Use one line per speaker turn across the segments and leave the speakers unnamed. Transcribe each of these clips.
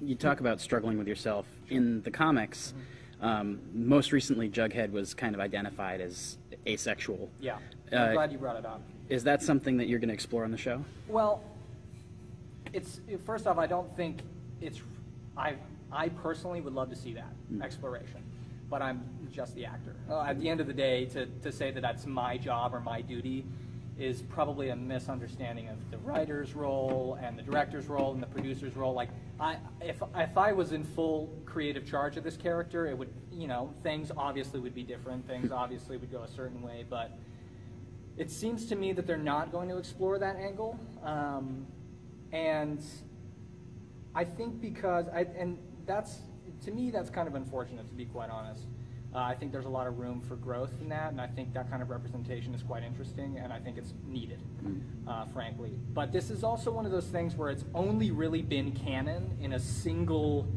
you talk about struggling with yourself in the comics. Most recently, Jughead was kind of identified as asexual.
Yeah, I'm glad you brought it up.
Is that something that you're going to explore on the show?
Well, first off, I don't think it's. I personally would love to see that exploration, but I'm just the actor. At the end of the day, to say that that's my job or my duty is probably a misunderstanding of the writer's role and the director's role and the producer's role. Like, if I was in full creative charge of this character, it would, you know, things obviously would be different. Things obviously would go a certain way, but it seems to me that they're not going to explore that angle, and I think because to me that's kind of unfortunate, to be quite honest. I think there's a lot of room for growth in that, and I think that kind of representation is quite interesting, and I think it's needed, frankly. But this is also one of those things where it's only really been canon in a single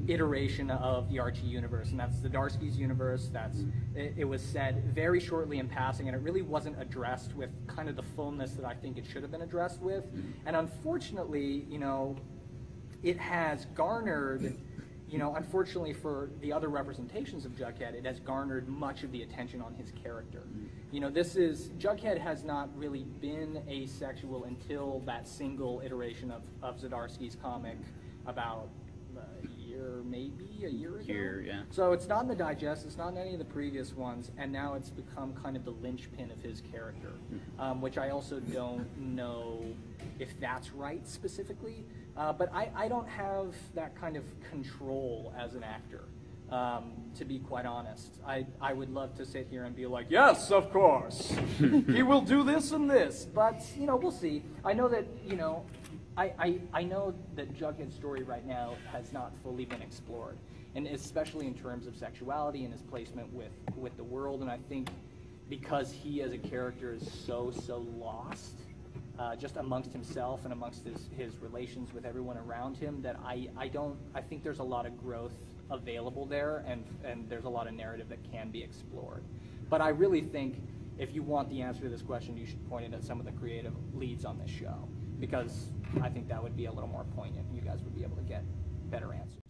iteration of the Archie universe, and that's Zdarsky's universe. It was said very shortly in passing, and it really wasn't addressed with kind of the fullness that I think it should have been addressed with. And unfortunately, you know, it has garnered, you know, unfortunately for the other representations of Jughead, it has garnered much of the attention on his character. You know, Jughead has not really been asexual until that single iteration of Zdarsky's comic about maybe a year ago.
Yeah.
So it's not in the digest, it's not in any of the previous ones, and now it's become kind of the linchpin of his character, which I also don't know if that's right specifically, but I don't have that kind of control as an actor, to be quite honest. I would love to sit here and be like, yes, of course, he will do this and this, but, you know, we'll see. I know that, you know, I know that Jughead's story right now has not fully been explored, and especially in terms of sexuality and his placement with the world, and I think because he as a character is so lost just amongst himself and amongst his relations with everyone around him, that I think there's a lot of growth available there, and there's a lot of narrative that can be explored. But I really think if you want the answer to this question, you should point it at some of the creative leads on this show, because I think that would be a little more poignant. You guys would be able to get better answers.